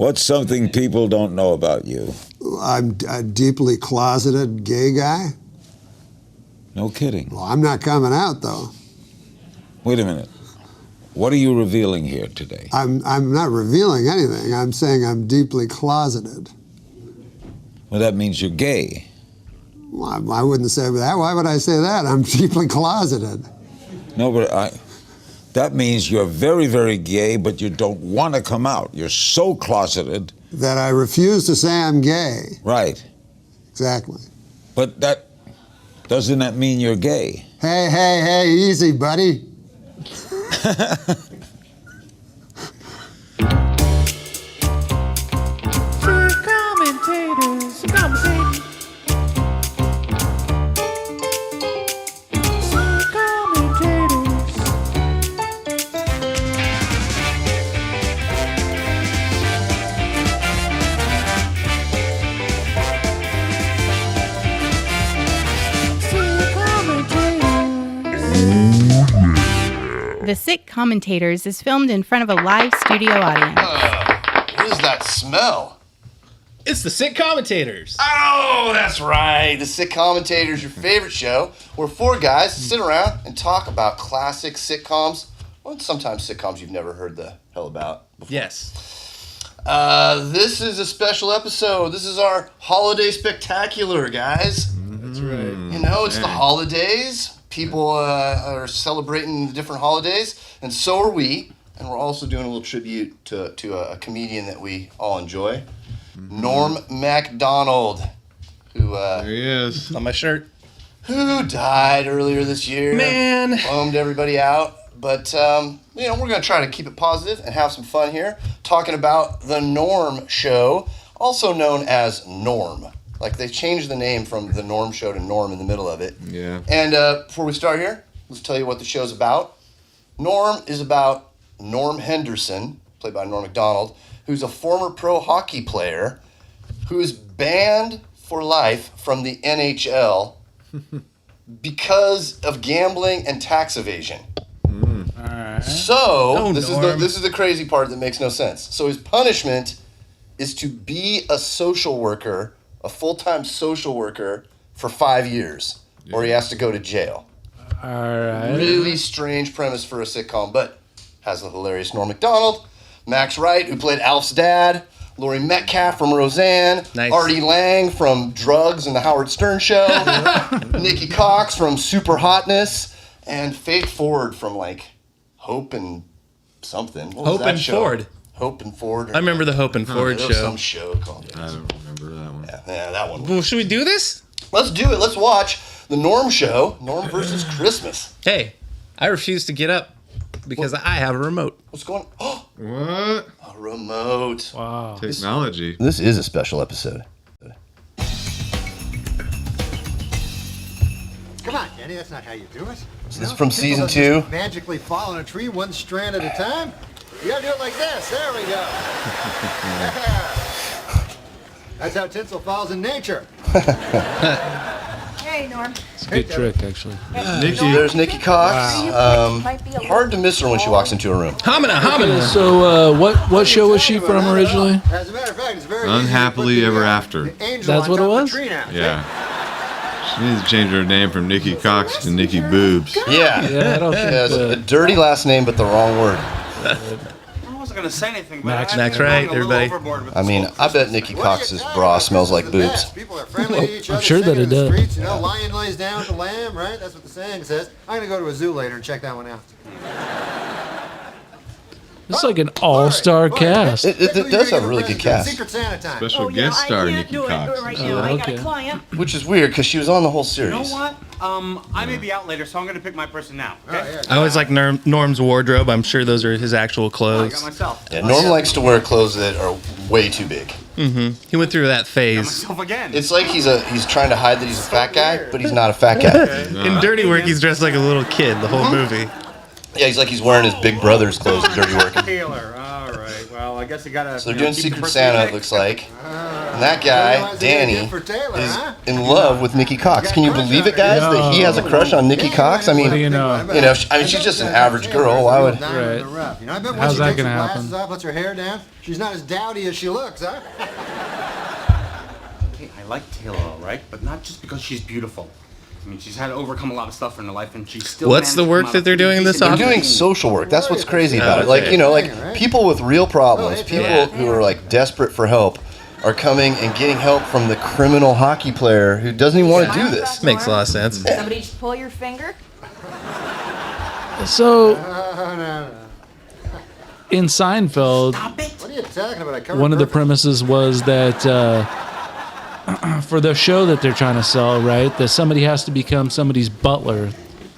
What's something people don't know about you? I'm a deeply closeted gay guy. No kidding. Well, I'm not coming out, though. Wait a minute. What are you revealing here today? I'm not revealing anything. I'm saying I'm deeply closeted. Well, that means you're gay. Well, I wouldn't say that. Why would I say that? I'm deeply closeted. No, but that means you're very, very gay, but you don't want to come out. You're so closeted. That I refuse to say I'm gay. Right. Exactly. But doesn't that mean you're gay? Hey, easy, buddy. Commentators, commentating. The SIT-COMMENTATORS is filmed in front of a live studio audience. What is that smell? It's the SIT-COMMENTATORS. Oh, that's right. The SIT-COMMENTATORS, your favorite show, where four guys sit around and talk about classic sitcoms, or sometimes sitcoms you've never heard the hell about before. Yes. This is a special episode. This is our holiday spectacular, guys. That's right. You know, it's the holidays. People are celebrating the different holidays, and so are we. And we're also doing a little tribute to a comedian that we all enjoy, Norm Macdonald, who there he is on my shirt, who died earlier this year. Man, bummed everybody out. But we're going to try to keep it positive and have some fun here, talking about the Norm Show, also known as Norm. Like, they changed the name from the Norm Show to Norm in the middle of it. Yeah. And before we start here, let's tell you what the show's about. Norm is about Norm Henderson, played by Norm Macdonald, who's a former pro hockey player who is banned for life from the NHL because of gambling and tax evasion. All right. So, this is the crazy part that makes no sense. So his punishment is to be a social worker, a full-time social worker, for 5 years, or he has to go to jail. All right. Really strange premise for a sitcom, but has the hilarious Norm Macdonald, Max Wright, who played Alf's dad, Laurie Metcalf from Roseanne, Nice. Artie Lang from Drugs and the Howard Stern Show, Nikki Cox from Super Hotness, and Faith Ford from, like, Hope and something. What was Hope that and show? Ford. Hope and Ford. I remember the Hope and Ford There was show. some show called it. I don't remember that one. Yeah, that one. Well, should we do this? Let's do it. Let's watch the Norm Show, Norm versus Christmas. Hey, I refuse to get up because I have a remote. What's going on? Oh, What? a remote. Wow. Technology. This is a special episode. Come on, Kenny, that's not how you do it. This is from season 2. Magically fall on a tree one strand at a time. You gotta do it like this. There we go. That's how tinsel falls in nature. Hey, Norm. It's a good trick, actually. Nikki. There's Nikki Cox. Hard to miss her when she walks into a room. Homina. So, what show was she from originally? As a matter of fact, it's very Unhappily easy to put Ever the, After. the angel That's on what it top of the was? tree now. Yeah. She needs to change her name from Nikki Cox to Nikki Boobs. Yeah. Yeah, I don't She think has a that. dirty last name, but the wrong word. I wasn't going to say anything, but Max Wright, everybody. I mean, I bet Nikki Cox's bra smells like boobs. People are friendly to each other. I'm sure that singing it in the does. Streets, you know, lion lays down with the lamb, right? That's what the saying says. I'm going to go to a zoo later and check that one out. It's like an all-star cast. It does have a really good cast. Secret Santa time. Special guest star Nikki Cox. Right Oh, now. I got okay. a client. Which is weird, because she was on the whole You know series. what? I may be out later, so I'm going to pick my person now. Okay? I always like Norm's wardrobe. I'm sure those are his actual I got clothes. myself. Yeah, Norm likes to wear clothes that are way too big. He went through that Got phase. myself again. It's like he's trying to hide that he's a fat guy, but he's not a fat guy. In Dirty Work, he's dressed like a little kid the whole movie. Yeah, he's like he's wearing his big brother's clothes in Dirty Work. Taylor. All right. Well, I guess I gotta. So they're doing Secret Santa, it looks like. And that guy, Danny, is in love with Nikki Cox. Can you believe it, guys? That he has a crush on Nikki Cox? I mean, What do you know? I mean, she's just an average girl. Why would? Right. You know, I bet when How's she that takes her gonna glasses happen? off, lets her hair down, she's not as dowdy as she looks, huh? Hey, I like Taylor, all right, but not just because she's beautiful. I mean, she's had to overcome a lot of stuff in her life, and she's still. What's the work that they're doing this They're off? doing social work. That's what's crazy about it. okay. Like people with real problems, people who are like desperate for help, are coming and getting help from the criminal hockey player who doesn't even want to do this. Makes a lot of sense. Somebody just pull your finger? So No. in Seinfeld, What are you talking about? I covered one of the perfect. premises was that for the show that they're trying to sell, right, that somebody has to become somebody's butler.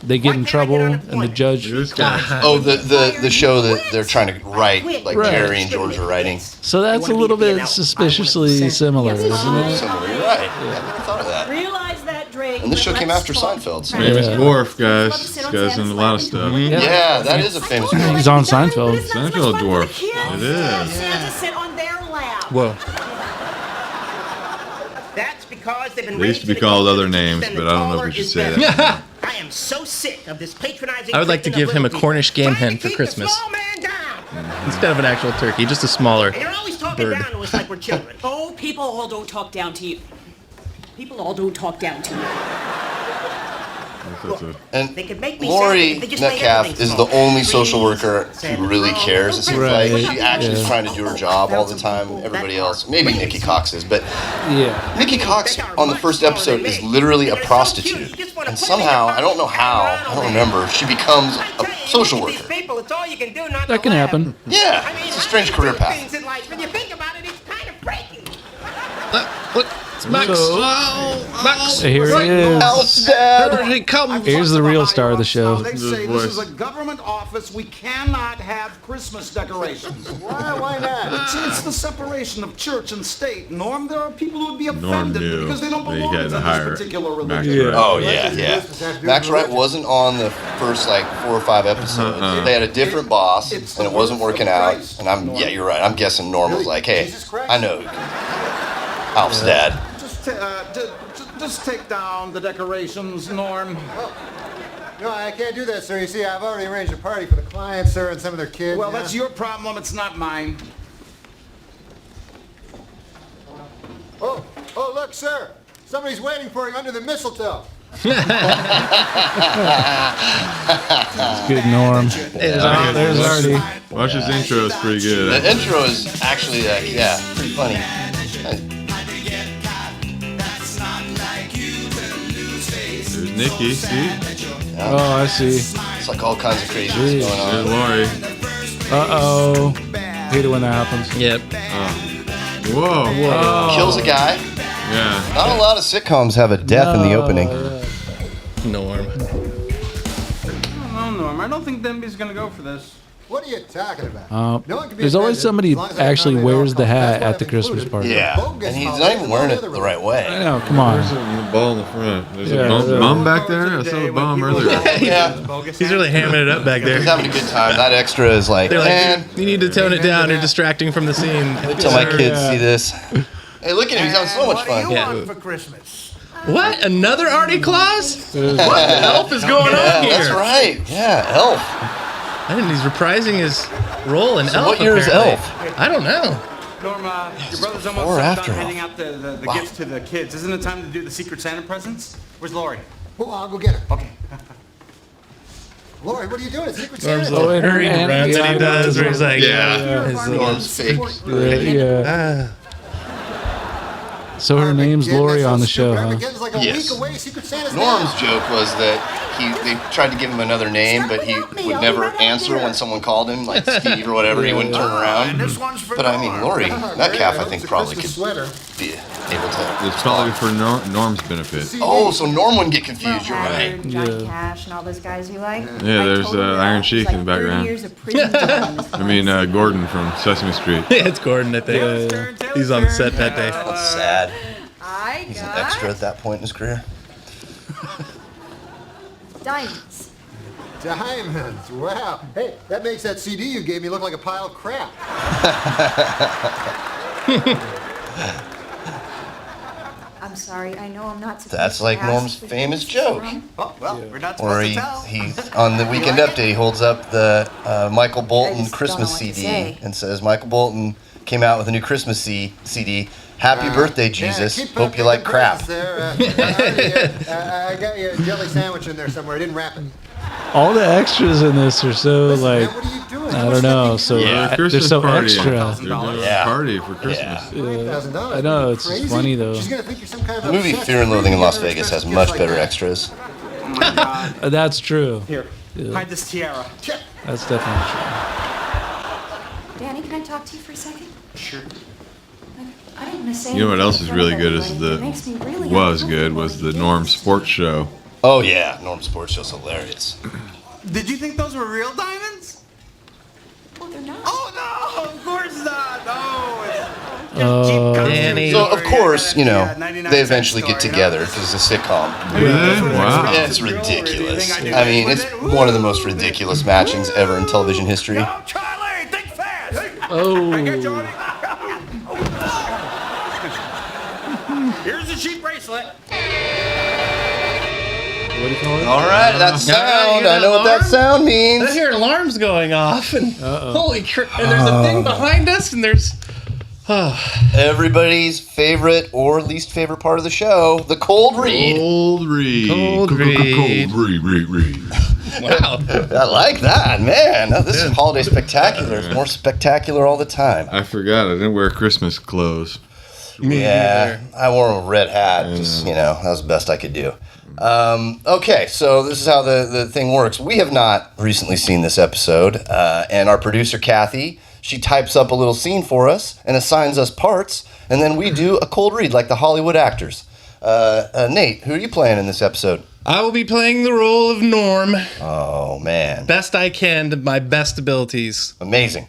They get in trouble, and the judge. This guy. Oh, the show that they're trying to write, like Right. Jerry and George are writing. So that's a little bit suspiciously similar, isn't it? Similar, you're right. I never thought of that. Realize that, Drake. And this show came after Seinfeld. So. Famous Yeah. dwarf, guys. This guy's in a lot of stuff. Yeah, that is a famous movie. He's on Seinfeld. Seinfeld dwarf. It is. Santa sit on their lap. Whoa. That's because they've been They used to be called other names, but I don't know if we should say that. I am so sick of this patronizing. I would like to give him a Cornish game hen for Keep the Christmas small man down. instead of an actual turkey, just a smaller. And you're always talking Bird. down to us like we're children. Oh, people all don't talk down to you. People all don't talk down to you. And They could make me Lori sad if they just made Metcalf everything is the small. only social Trees, worker who really cares. It seems Right. like she actually is Yeah. trying to do her job all the time. Everybody else, maybe Nikki Cox is, but Yeah. Nikki Cox on the first episode is literally a prostitute, and somehow I don't know how, I don't remember, she becomes a social These worker. people, it's all you can do not That to can laugh. happen. Yeah, I mean, it's a strange career path. things in life. When you think about it, it's kind of freaky. Look, it's Max. Max. Here he is. Alice, Dad. Here he comes. Here's the real star of the show. They say voice. this is a government office. We cannot have Christmas decorations. Why not? It's the separation of church and state. Norm, there are people who would be Norm offended knew because they don't that he belong had to to this hire particular Max religion. Wright. Oh yeah. Max Wright wasn't on the first like 4 or 5 episodes. They had a different boss, and it wasn't working out. And you're right. I'm guessing Norm was like, hey, I know Alf's dad. Just take down the decorations, Norm. No, I can't do that, sir. You see, I've already arranged a party for the clients, sir, and some of their kids. Well, you know? that's your problem. It's not mine. Oh, look, sir. Somebody's waiting for you under the mistletoe. Good Norm. There's Artie. Watch his intro, it's pretty The good. intro is actually pretty funny. There's Nikki, see? Oh, I see. It's like all kinds of craziness going There's on. Lori. Uh-oh. Hate it when that happens. Yep. Whoa. Kills a guy. Yeah. Not a lot of sitcoms have a death in the opening. Norm. No, Norm, I don't think Denby's gonna go for this. What are you talking about? No one can be There's always offended somebody as long as I actually accommodate all wears the cultures. hat That's why at the I've Christmas included party. Yeah, and he's not even wearing it the right I way. know, come on. Where's the ball in the front? There's Yeah, a yeah. bum back there? I saw a bum earlier. Yeah, He's really hamming it up back he's there. having a good time. That extra is like, They're man, like, you need to tone it down. You're distracting from the scene. wait till my kids see this. Hey, look at him. He's having so much fun. Yeah. For Christmas. What? Another Artie Claus? What the elf is going on here? That's right. Yeah, Elf. I think he's reprising his role in Elf. what year is apparently. Elf? I don't know. Norm, your brother's before or almost after done all? handing out the gifts to the kids. Isn't it time to do the Secret Santa presents? Where's Lori? Oh, I'll go get her. Okay. Lori, what are you doing? Secret Norm's Santa. little and her hurrying aunt- around that he yeah, does, where he's like, Yeah. his Norm's fake. Yeah. So her name's Lori on the show, huh? Armageddon's like a Yes. week away. Secret Santa's Norm's now. joke was that they tried to give him another name, but he would never answer when someone called him, like Steve or whatever. He wouldn't turn around. But I mean, Lori Metcalf, I think, probably could Sweater. be able to. It's probably for Norm's benefit. Oh, so Norm wouldn't get confused. You're right. Johnny Cash and all those guys you like. Yeah, there's Iron Sheik in the background. I mean, Gordon from Sesame Street. Yeah, it's Gordon, I think. He's on the set that day. That's sad. I He's an got extra at that point in his career. diamonds. Diamonds, wow. Hey, that makes that CD you gave me look like a pile of crap. I'm sorry, I know I'm not supposed That's to like ask Norm's for famous this joke. from. Oh, well, we're not Or supposed to tell. he on the Weekend Update, he holds up the Michael Bolton just Christmas don't know what to CD say. and says, Michael Bolton came out with a new Christmas CD. Happy birthday, Jesus. Yeah, keep Hope you like crap. There. I got you a jelly sandwich in there somewhere. I didn't wrap it. All the extras in this are so Listen, like man, what are you doing? I don't know. So they're Christmas so party. extra. They're doing a party for Christmas. $3,000. I know it's Crazy? just funny though. She's gonna think you're some kind of The movie obsessed Fear and Loathing in Las freak Vegas who has gets much like better that. extras. Oh my God. That's true. Here, hide this tiara. That's definitely true. Danny, can I talk to you for a second? Sure. I don't want to say You know what else is anything really in good front is of everybody, but it makes me really was uncomfortable the Norm Sports Show. Oh yeah, Norm Sports Show's hilarious. Did you think those were real diamonds? Well, they're not. Oh no, of course not. No. Danny. So of course, you know, they eventually get together because it's a sitcom. Wow. It's ridiculous. I mean, it's one of the most ridiculous matchings ever in television history. Charlie, think fast. Oh. Here's the cheap bracelet. What do you call it? All right, that's sound. I know what that sound means. I hear alarms going off, and holy crap! And there's a thing behind us, and there's. Everybody's favorite or least favorite part of the show, the cold read. Cold read. Cold read. Cold read. Wow. I like that, man. This is holiday spectacular. It's more spectacular all the time. I forgot I didn't wear Christmas clothes. Yeah, I wore a red hat. Just, you know, that was the best I could do. Okay, so this is how the thing works. We have not recently seen this episode, and our producer, Kathy, she types up a little scene for us and assigns us parts, and then we do a cold read like the Hollywood actors. Nate, who are you playing in this episode? I will be playing the role of Norm. Oh, man. Best I can to my best abilities. Amazing.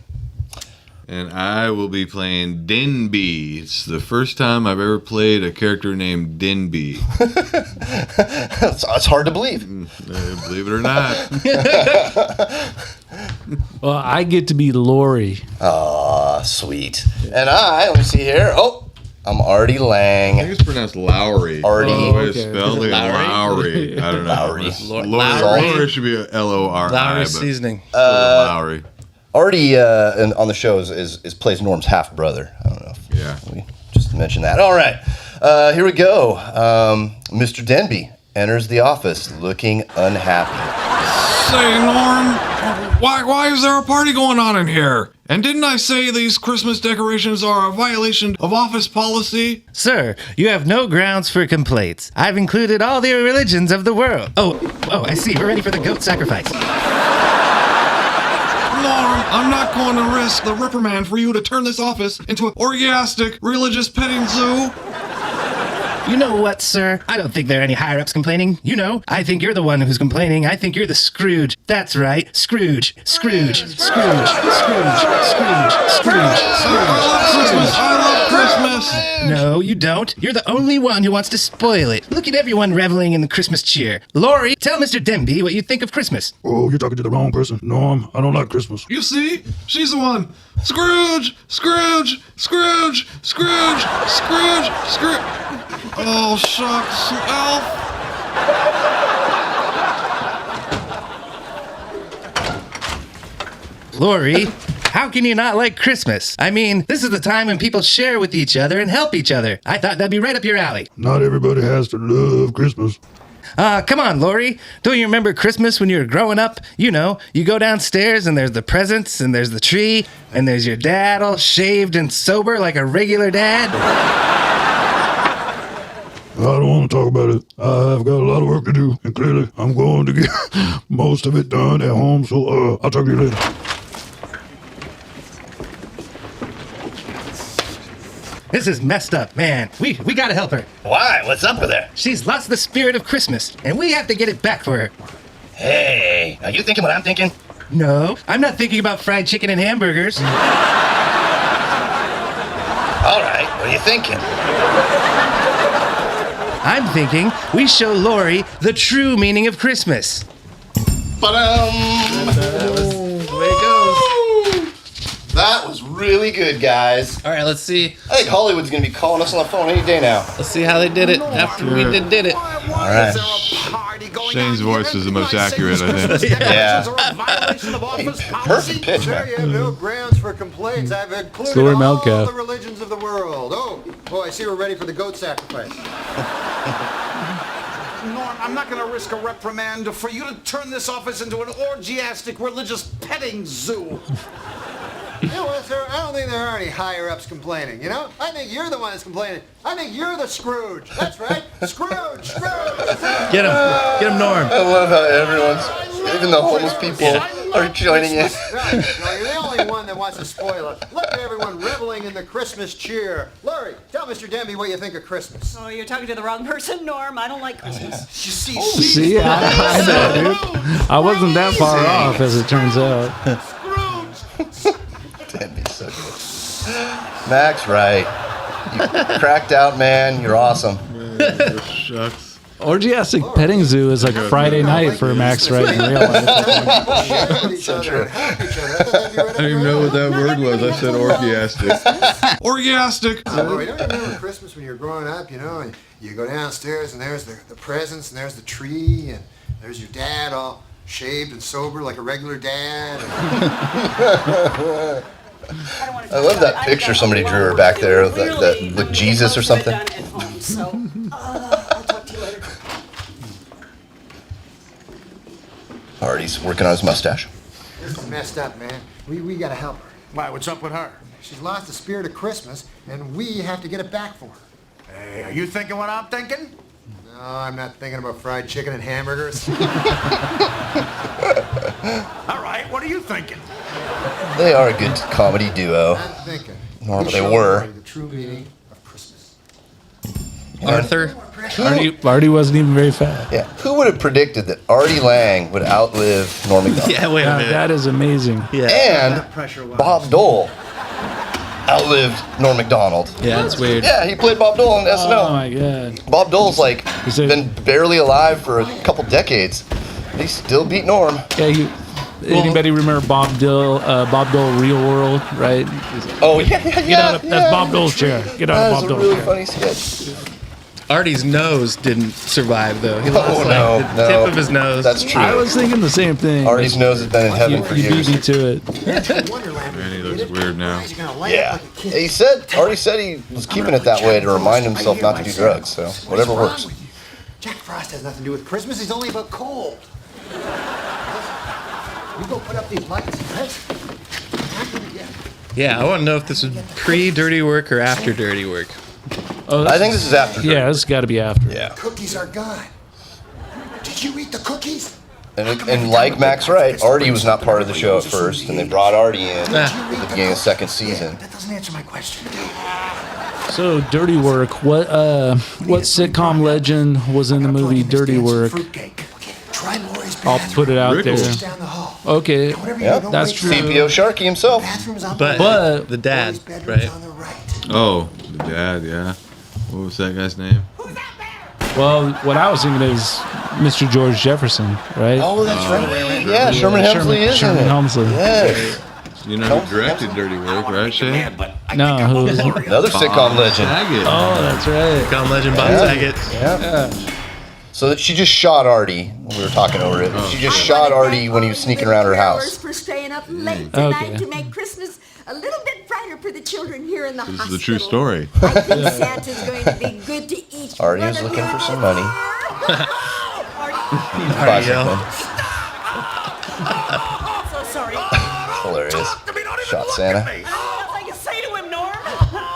And I will be playing Denby. It's the first time I've ever played a character named Denby. It's hard to believe. Believe it or not. Well, I get to be Lori. Aw, sweet. And let me see here. Oh, I'm Artie Lang. I think it's pronounced Lowry. Artie. Oh, okay. it's spelled like Lowry. I don't know. Lowry. Lowry should be a Lori. Lowry seasoning. Lowry. Artie on the show is plays Norm's half brother. I don't know if we just mentioned that. All right, here we go. Mr. Denby enters the office looking unhappy. Say, Norm, why is there a party going on in here? And didn't I say these Christmas decorations are a violation of office policy? Sir, you have no grounds for complaints. I've included all the religions of the world. Oh, I see. We're ready for the goat sacrifice. Norm, I'm not going to risk the reprimand for you to turn this office into an orgiastic religious petting zoo. You know what, sir? I don't think there are any higher-ups complaining. You know, I think you're the one who's complaining. I think you're the Scrooge. That's right. Scrooge. I love Christmas. No, you don't. You're the only one who wants to spoil it. Look at everyone reveling in the Christmas cheer. Lori, tell Mr. Denby what you think of Christmas. Oh, you're talking to the wrong person. Norm, I don't like Christmas. You see? She's the one. Scrooge. Oh, shucks. Elf. Lori, how can you not like Christmas? I mean, this is the time when people share with each other and help each other. I thought that'd be right up your alley. Not everybody has to love Christmas. Come on, Lori. Don't you remember Christmas when you were growing up? You know, you go downstairs and there's the presents and there's the tree and there's your dad all shaved and sober like a regular dad. I don't want to talk about it. I've got a lot of work to do, and clearly I'm going to get most of it done at home, so I'll talk to you later. This is messed up, man. We gotta help her. Why? What's up with her? She's lost the spirit of Christmas, and we have to get it back for her. Hey, are you thinking what I'm thinking? No, I'm not thinking about fried chicken and hamburgers. All right, what are you thinking? I'm thinking we show Lori the true meaning of Christmas. Ba-dum. The way it goes. That was really good, guys. All right, let's see. I think Hollywood's gonna be calling us on the phone any day now. Let's see how they did it after we did it. All right. Shane's voice is the most accurate, I think. Yeah. Perfect pitch, Sir, man. you have no grounds for complaints. I've included Story all Melka. the religions of the world. Oh, I see we're ready for the goat sacrifice. Norm, I'm not going to risk a reprimand for you to turn this office into an orgiastic religious petting zoo. You know what, sir? I don't think there are any higher-ups complaining, you know? I think you're the one that's complaining. I think you're the Scrooge. That's right. Scrooge! Get him, Norm. I love how everyone's, even the homeless people, are joining in. Right. No, you're the only one that wants to spoil it. Look at everyone reveling in the Christmas cheer. Laurie, tell Mr. Denby what you think of Christmas. Oh, you're talking to the wrong person, Norm. I don't like Christmas. You see, See, I know, dude. I wasn't that far off, as it turns out. That'd be so good. Max, right. You cracked out, man. You're awesome. Shucks. Orgiastic petting zoo is like Friday night for Max right in real life. So true. I didn't even know what that word was. I said orgiastic. Orgiastic. Laurie, don't you remember Christmas when you were growing up, you know, and you go downstairs and there's the presents and there's the tree and there's your dad all shaved and sober like a regular dad. I love that picture somebody drew her back there with that Jesus or something. I'll talk to you later. Artie's working on his mustache. This is messed up, man. We gotta help her. Why, what's up with her? She's lost the spirit of Christmas, and we have to get it back for her. Hey, are you thinking what I'm thinking? No, I'm not thinking about fried chicken and hamburgers. All right, what are you thinking? They are a good comedy duo. I'm thinking. Or we they show were. her the true meaning of Christmas. Arthur. Artie wasn't even very fat. Yeah. Who would have predicted that Artie Lang would outlive Norm Macdonald? Yeah, wait a Yeah, minute. that is amazing. Yeah. And Bob Dole outlived Norm Macdonald. Yeah, that's weird. Yeah, he played Bob Dole on Oh SNL. my god. Bob Dole's like Is it- been barely alive for a couple decades. He still beat Norm. Yeah, anybody remember Bob Dole Real World, right? Oh yeah, Get out of, that's Bob Dole's chair. Get out of That was Bob a Dole's really chair. funny sketch. Artie's nose didn't survive though. He lost Oh no, the no. tip of his nose. That's true. I was thinking the same thing. Artie's nose has been in heaven for You years. beat me to it. Man, he looks weird now. Yeah. Artie said he was keeping it that way to remind himself not to do drugs, so whatever works. Jack Frost has nothing to do with Christmas. He's only about cold. You go put up these lights, right? Yeah, I want to know if this was pre-dirty work or after dirty work. Oh, I think this is after. Yeah, this has got to be after. Yeah. Cookies are gone. Did you eat the cookies? And like Max Wright, Artie was not part of the show at first, and they brought Artie in at the beginning of the second season. That doesn't answer my question. So, Dirty Work. What sitcom legend was in the movie Dirty Work? Try Laurie's I'll put it out Rickles. there. down the hall. Yeah, Okay, that's true. CPO Sharky himself. Bathroom's on But, But- the dad, Laurie's bedroom's right? on the right. Oh, the dad, yeah. What was that guy's name? Well, what I was thinking is Mr. George Jefferson, right? Oh, that's right. Yeah, Sherman Hemsley is in Sherman it. Helmsley. Yes. You know who directed Dirty Work, right, Shane? No, who is it? Another sitcom legend. Saget. Oh, that's right. Sitcom legend Bob Saget. Yeah. So that she just shot Artie. We were talking over it. She just shot Artie when he was sneaking around her house. For staying up late Okay. tonight to make Christmas a little bit brighter for the children here in the This hospital. is a true story. I think Santa's going to be good to each Artie one is of looking you for some this money. year. Classic yo. one. So sorry. Hilarious. Shot Santa. Nothing I can say to him, Norm.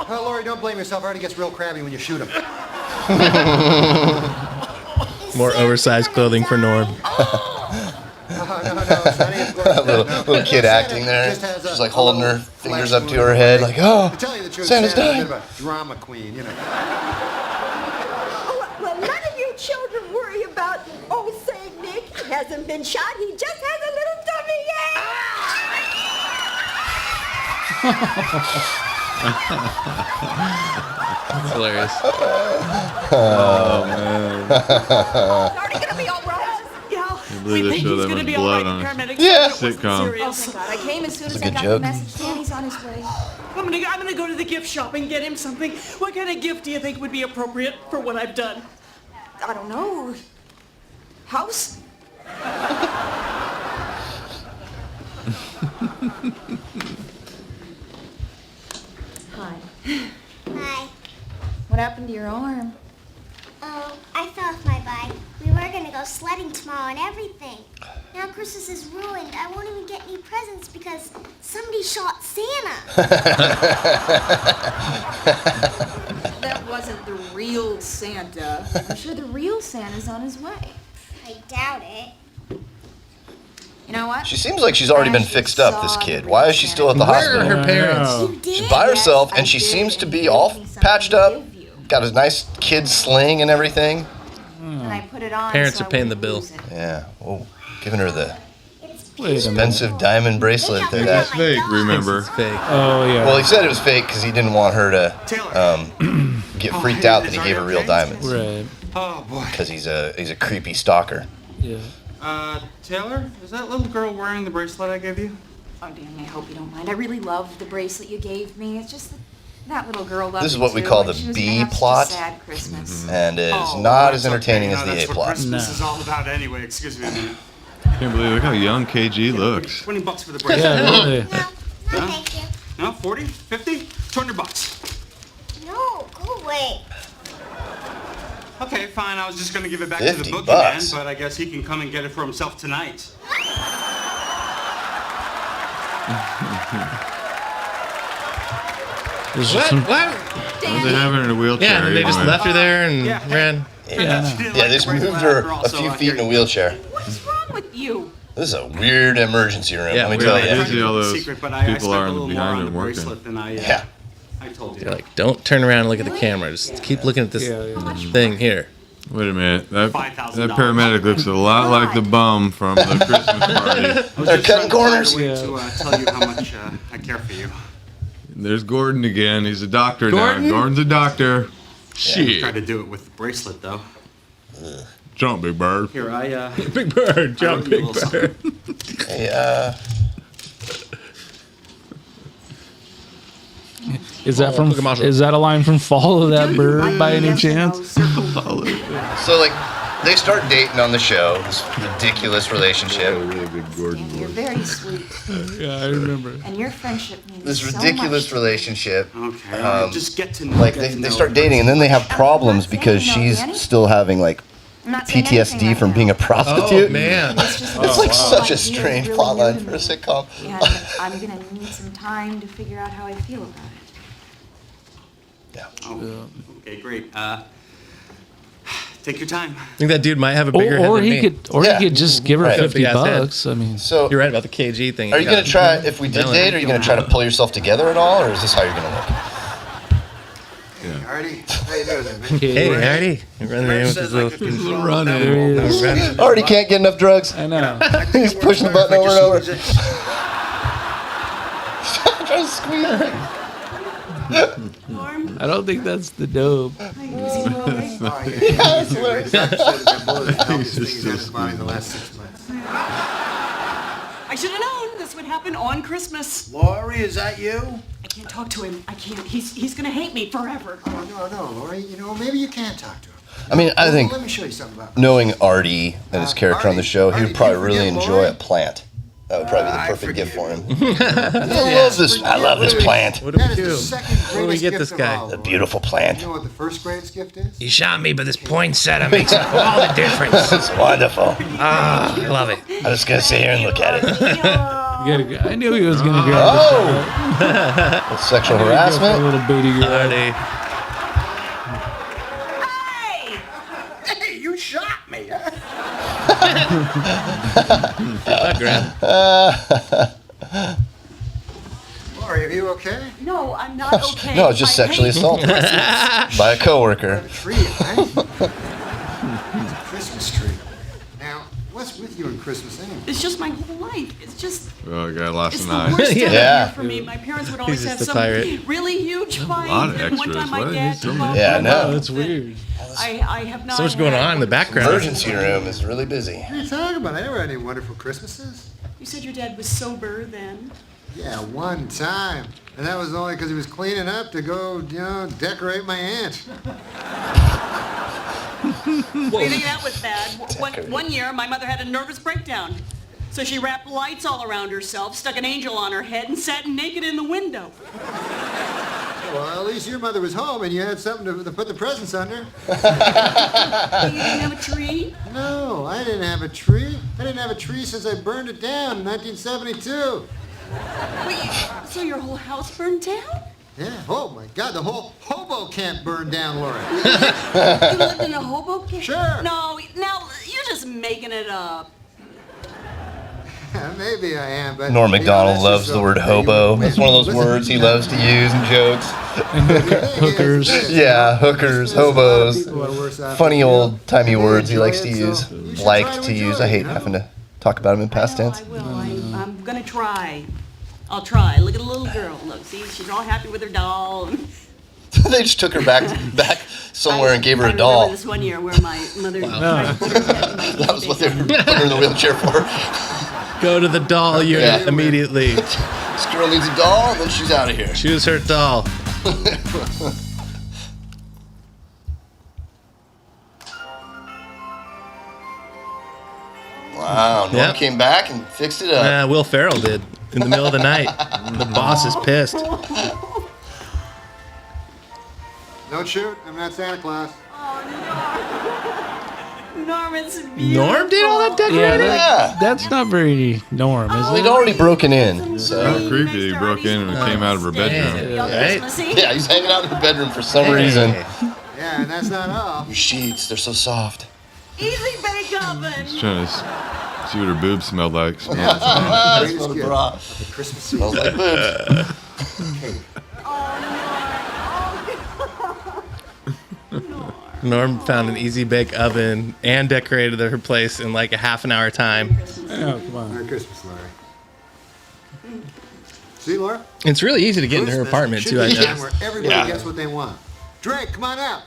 Oh, Laurie, don't blame yourself. Artie gets real crabby when you shoot him. More oversized clothing for Norm. No, Sonny, of course. little kid acting there. Just has a- She's like holding her flesh fingers up to wound. her head, like, oh, To tell you the truth, Santa's Santa's a dying. bit of a drama queen, you know. Well, none of you children worry about old Saint Nick. He hasn't been shot. He just has a little tummy That's hilarious. Oh, man. It's already gonna be all right. You know, believe they show that gonna much be blood all on right. a Paramedics Yeah. sitcom. Oh, thank God. I came as soon as a I good got joke. the message. Danny's on his way. I'm gonna go to the gift shop and get him something. What kind of gift do you think would be appropriate for what I've done? I don't know. House? Hi. Hi. What happened to your arm? Oh, I fell off my bike. We were gonna go sledding tomorrow and everything. Now Christmas is ruined. I won't even get any presents because somebody shot Santa. That wasn't the real Santa. I'm sure the real Santa's on his way. I doubt it. You know what? She seems like she's already been fixed up, this kid. Why is she still at the hospital? Where are her parents? You did? She's by herself, Yes, and I she did. seems to be He all gave me something patched to up. give you. Got a nice kid sling and everything. And I put it on Parents so are paying I the bill. wouldn't lose it. Yeah. Oh, giving her the Wait a minute. expensive diamond bracelet there. It's fake, remember? It's fake. Oh yeah. Well, he said it was fake because he didn't want her to get freaked out that he gave her real diamonds. Right. Oh boy. Because he's a creepy stalker. Yeah. Taylor, is that little girl wearing the bracelet I gave you? Oh, Danny, I hope you don't mind. I really love the bracelet you gave me. It's just that little girl loved This is me what we too, call and the she was B gonna have such a plot. sad Christmas. And is Oh, not that's as entertaining okay. as the That's A what plot. Christmas No. is all about anyway. Excuse me a minute. Can't believe look how young KG looks. $20 for the bracelet. Yeah. Really. No, thank you. No, 40, 50, $200. No, go away. Okay, fine. I was just gonna give it back to the 50 boogeyman, bucks. but I guess he can come and get it for himself tonight. There's What? some- What? Well, they have her in a wheelchair. Yeah, and they just anyway. left her there and Yeah. ran. Yeah. She didn't Yeah, like they the bracelet moved her after all, a so, few feet here in a you wheelchair. What's wrong with you? This is a weird emergency room, Yeah, let me weird. tell Yeah, you. I see all those secret, but I people spent are a little more behind on them the working. bracelet than Yeah. I told you. They're like, don't turn around and look at the camera. Just keep looking at this thing here. Wait a minute. That $5,000. paramedic looks a lot like the bum from the Christmas party. I was They're just cutting trying to corners. find a way to tell you how much I care for you. There's Gordon again. He's a doctor Gordon? now. Gordon's a doctor. Tried Shit. to do it with the bracelet though. Jump, Big Bird. Here, Big bird, jump, wrote you a big little bird. Hey, Is that from? look at Marshall. Is that a line from Follow That Bird by any Yes or no, chance? circle. so like, they start dating on the show. This ridiculous relationship. Really big Gordon. You're very sweet, Yeah, I remember. and your friendship means This so ridiculous much. relationship. Okay, just get to know. Like get they, to they know start the dating and then they have problems saying because no, she's Danny. still having like I'm not saying anything PTSD right from now. being a prostitute. Oh, man. It's just It's like the such whole a idea is strange really plotline new to for a me. sitcom. And I'm gonna need some time to figure out how I feel about it. Oh, okay, great. Take your time. I think that dude might have a bigger head Or than he me. could, or Yeah. he could just give her Right. 50 Big ass head. bucks. I mean, So, You're right about the KG thing. are you gonna try? If we did date, are you gonna try to pull yourself together at all, or is this how you're gonna look? Artie, how you doing there, man? Hey, Artie. You're running in with his little running. Already can't get enough drugs. I know. He's pushing the button over and over. Trying to squeeze it. I don't think that's the dope. Oh, yeah. That's hilarious. He's just had his body in the last 6 months. I should have known this would happen on Christmas. Lori, is that you? I can't talk to him. I can't. He's gonna hate me forever. Oh, no, Lori. You know, maybe you can talk to him. I mean, I think Let me show you something about knowing Artie and his character on the show, he would Artie, probably do you really forget enjoy Lori? a plant. That would probably be the I perfect gift for him. Yes, I love this plant. What do That we is the do? second What do we greatest get gift this of guy? all, A Lori. beautiful plant. You know what the first greatest gift is? He shot me, but this poinsettia makes all the difference. It's wonderful. Ah, I love it. I'm just gonna sit here and look at it. I knew he was gonna grab Oh! Sexual a harassment? little baby girl. Artie. Hey, you shot me, huh? Lori, are you okay? No, I'm not okay. No, it's just sexually assaulted by a coworker. Tree, right? It's a Christmas tree. Now, What's with you on Christmas anyway? It's just my whole life. It's just. Oh, I got lost It's an the eye. worst time of Yeah. year for me. My parents would always He's have just a some pirate. really huge fight. lot of And one extras. time my Why dad is there took so off many? Yeah, I my know. gloves That's weird. I have not. So much going on in the background. Emergency room is really busy. What are you talking about? I never had any wonderful Christmases. You said your dad was sober then. Yeah, one time. And that was only because he was cleaning up to go, decorate my aunt. What do you think that was bad? One year, my mother had a nervous breakdown. So she wrapped lights all around herself, stuck an angel on her head, and sat naked in the window. Well, at least your mother was home and you had something to put the presents under. You didn't have a tree? No, I didn't have a tree. I didn't have a tree since I burned it down in 1972. Wait, so your whole house burned down? Yeah. Oh, my God. The whole hobo camp burned down, Laura. You lived in a hobo camp? Sure. No, now you're just making it up. Maybe I am, but... Norm Macdonald that's loves just the so- word hobo. It's one of those words he loves to use in jokes. Hookers. Yeah, hookers, hobos. People are worse off Funny than you. old-timey words he enjoy likes to it, use. so you should Like try to to enjoy use. it, I hate you know? having to talk about him in past tense. I will. I'm gonna try. I'll try. Look at the little girl. Look, see, she's all happy with her doll. They just took her back somewhere and gave her I a doll. remember this one year where my mother tried to put her head in my That was what they were putting her in the wheelchair for. Go to the doll unit Yeah. immediately. This girl needs a doll, and then she's out of here. Choose her doll. Wow, Norm Yep. came back and fixed it up. Will Ferrell did in the middle of the night. The boss is pissed. Don't shoot. I'm not Santa Claus. Norm, it's beautiful. Norm did all that decorating? That's not very Norm, is Well, it? he'd already broken in, so... How creepy. He broke in and came out of her bedroom. Right? Yeah, he's hanging out in her bedroom for some reason. Yeah, and that's not all. Your sheets, they're so soft. Easy bake oven. He's trying to see what her boobs smelled like. That's what a bra. The Christmas Smells season. like boobs. Norm found an easy bake oven and decorated her place in like a half an hour time. Oh, come on. Merry Christmas, Larry. See, Laura? It's really easy to get into her Christmas apartment should too, I be a time guess. where everybody Yeah. gets what they want. Drake, come on out.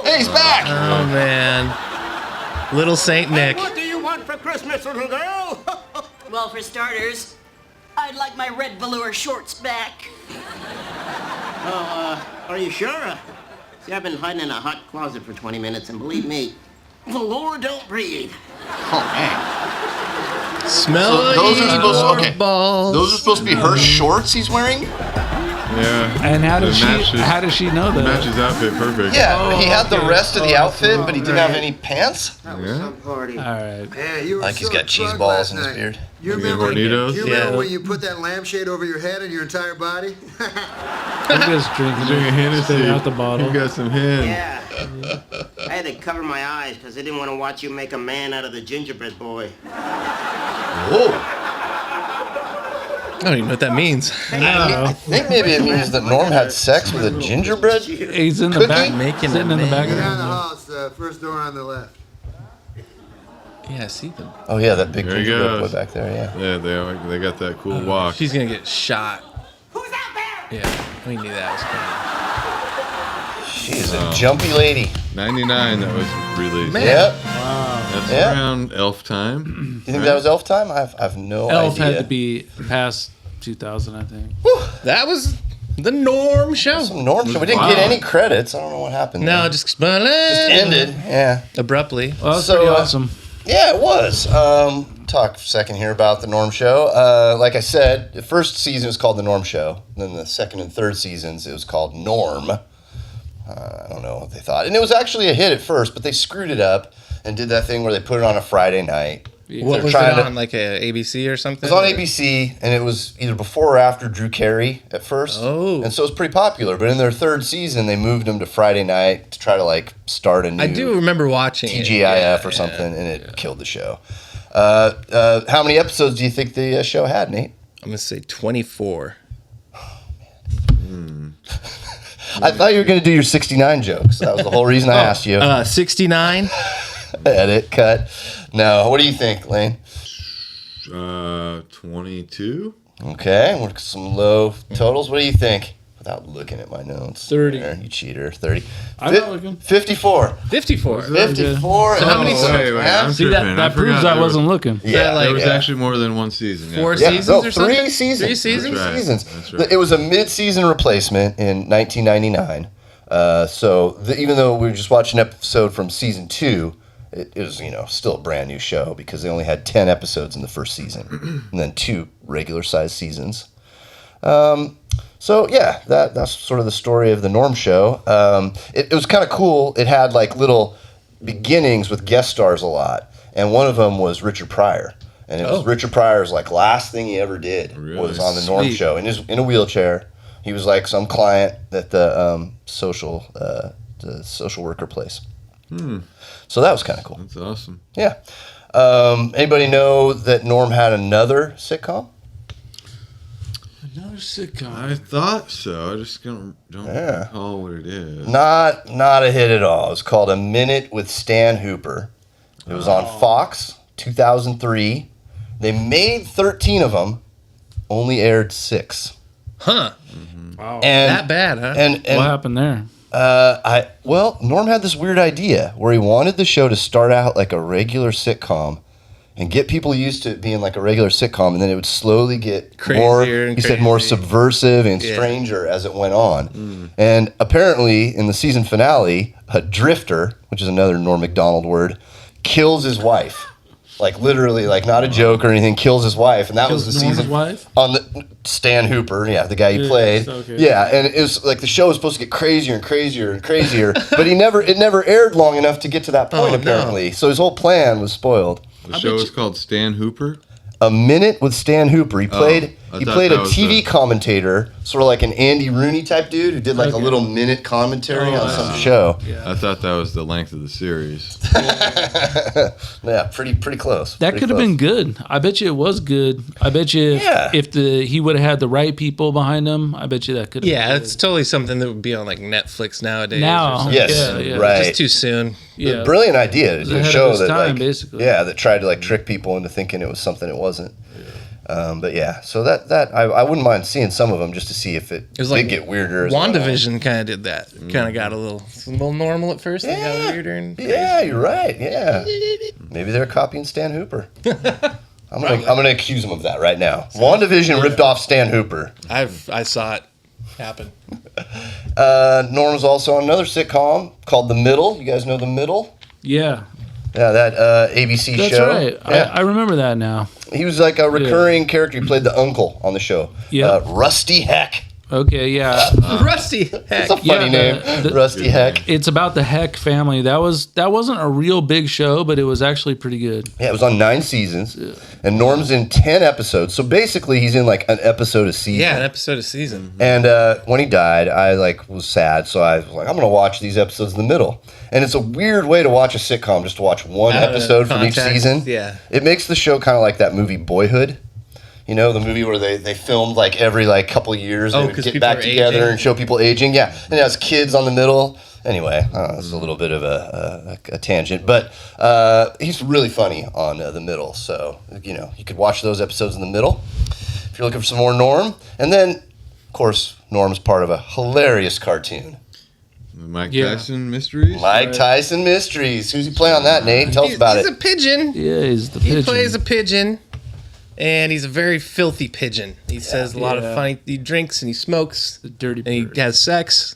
Hey, he's back! Oh man. Little Saint Nick. What do you want for Christmas, little girl? Well, for starters, I'd like my red velour shorts back. Oh, are you sure? See, I've been hiding in a hot closet for 20 minutes, and believe me, velour don't breathe. Oh, man. Smell So those are supposed to, your okay. balls. Those are supposed to be her shorts he's wearing? Yeah. And how It does she know that? Matches outfit perfect. Yeah, he had the rest of the outfit, but he didn't have Right. any pants? That was Yeah. some party. All right. Yeah, you were Like he's so got cheese drunk balls last in his night. beard. You Like remember, Hornitos? you remember Yeah. when you put that lampshade over your head and your entire body? We're just drinking Drinking Hennessy. spitting out the bottle. You got some hen. Yeah. I had to cover my eyes because I didn't want to watch you make a man out of the gingerbread boy. Whoa. I don't even know what that means. I think maybe it means that Norm had sex with a gingerbread. He's in the Cookie? back, Making sitting a in the back. Go of down the the hall. It's the first door on the left. Yeah, see them. Oh yeah, that big There he gingerbread boy goes. back there, yeah. Yeah, they got that cool walk. She's gonna get shot. Who's out there? Yeah, we knew that was coming. She's a jumpy lady. 99 that was released. Man. Yep. That's Yeah. around elf time. You think that was Elf time? I've no Elf idea. had to be past 2000, I think. That was the Norm show. Some Norm show. We didn't get any credits. I don't know what happened. No, there. just ended. Yeah. Abruptly. Well, that's So, pretty awesome. Yeah, it was. Talk a second here about the Norm Show. Like I said, the first season was called the Norm Show. Then the second and third seasons, it was called Norm. I don't know what they thought. And it was actually a hit at first, but they screwed it up and did that thing where they put it on a Friday night. What They're was it trying to- on, like a ABC or something? It was on ABC, and it was either before or after Drew Carey at first. Oh. And so it was pretty popular. But in their third season, they moved them to Friday night to try to, like, start a new I do remember watching it. TGIF or something, and it killed the show. How many episodes do you think the show had, Nate? I'm going to say 24. I thought you were going to do your 69 jokes. That was the whole reason I asked you. 69. Edit, cut. No, what do you think, Lane? 22. Okay, we're some low totals. What do you think? Without looking at my notes. 30. There, you cheater. 30. I'm not looking. 54. 54. 54. So how many Wait, I'm See, tripping. that proves forgot I there wasn't looking. Yeah, there was actually more than one season. Four Yeah. seasons no, or something? 3 seasons. 3 seasons? Three That's right. seasons. That's right. It was a mid-season replacement in 1999. Even though we were just watching an episode from season 2, it was still a brand new show because they only had 10 episodes in the first season and then 2 regular-sized seasons. So yeah, that's sort of the story of the Norm Show. It was kind of cool. It had like little beginnings with guest stars a lot, and one of them was Richard Pryor. And it was Richard Pryor's like last thing he ever did was on the Norm Show in a wheelchair. He was like some client at the social worker place. So that was kind of cool. That's awesome. Yeah. Anybody know that Norm had another sitcom? Another sitcom. I thought so. I just don't recall what it is. Not a hit at all. It was called A Minute with Stan Hooper. It was on Fox, 2003. They made 13 of them, only aired 6. Huh. Wow. And that bad, huh? And what happened there? Norm had this weird idea where he wanted the show to start out like a regular sitcom and get people used to it being like a regular sitcom, and then it would slowly get more subversive and stranger as it went on. And apparently in the season finale, a drifter, which is another Norm Macdonald word, kills his wife. Like literally, like not a joke or anything, kills his wife, and that was the Norm's season wife? on the Stan Hooper, the guy he played. Okay. Yeah, and it was like the show was supposed to get crazier and crazier and crazier, but it never aired long enough to get to that point apparently. So his whole plan was spoiled. The show is called Stan Hooper. A Minute with Stan Hooper. He played a TV the- commentator, sort of like an Andy Rooney type dude who did like a little minute commentary on some show. I thought that was the length of the series. Yeah, pretty close. That could have been good. I bet you it was good. I bet you if he would have had the right people behind him, I bet you that could have Yeah, been it's totally something that would be on like Netflix nowadays. Now, or something. Yes, right. Just too soon. Yeah. Brilliant idea to do a ahead of show its that time, like, basically. that tried to like trick people into thinking it was something it wasn't. But yeah, so that I wouldn't mind seeing some of them just to see if it was did like get weirder. WandaVision kind of did that. Kind of got a little normal at first. And got weirder and Yeah, you're right. Yeah, maybe they're copying Stan Hooper. I'm gonna accuse them of that right now. WandaVision ripped off Stan Hooper. I saw it happen. Norm's also on another sitcom called The Middle. You guys know The Middle? Yeah. Yeah, that ABC That's show. right. Yeah. I remember that now. He was like a recurring character. He played the uncle on the show. Yeah. Rusty Heck. Okay, yeah. Rusty Heck. That's a funny name. Rusty Heck. It's about the Heck family. That wasn't a real big show, but it was actually pretty good. Yeah, it was on 9 seasons, and Norm's in 10 episodes. So basically, he's in like an episode a season. Yeah, an episode a season. And when he died, I was sad. So I was like, I'm gonna watch these episodes in the middle. And it's a weird way to watch a sitcom, just to watch one episode from each season. Yeah. It makes the show kind of like that movie Boyhood. You know, the movie where they filmed like every like couple years. They would 'cause get people back are together aging. and show people aging. Yeah, and it has kids on the middle. Anyway, this is a little bit of a tangent, but he's really funny on The Middle. So you could watch those episodes in the middle if you're looking for some more Norm. And then, of course, Norm's part of a hilarious cartoon. Mike Tyson Mysteries? Mike Tyson Mysteries. Who's he playing on that, Nate? Tell us about He's it. a pigeon. Yeah, he's the pigeon. He plays a pigeon, and he's a very filthy pigeon. He says a lot of funny. He drinks and he smokes. The dirty and bird. he has sex,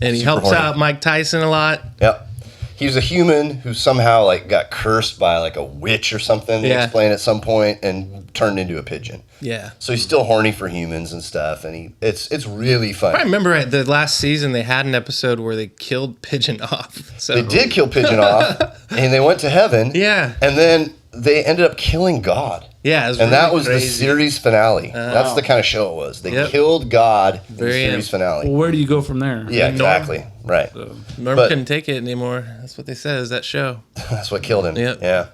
and he Super helps horny. out Mike Tyson a lot. Yep. He was a human who somehow like got cursed by like a witch or something. They Yeah. explain at some point and turned into a pigeon. Yeah. So he's still horny for humans and stuff, and it's really fun. I remember at the last season they had an episode where they killed Pigeon off. So They did kill Pigeon off, and they went to heaven. Yeah. And then they ended up killing God. Yeah, it was and that really was crazy. the series finale. That's the kind of show it was. They Yep. killed God in the Very series finale. Well, where do you go from there? Yeah, exactly. Right. Norm But- couldn't take it anymore. That's what they said. Is that show? That's what killed him. Yep. Yeah.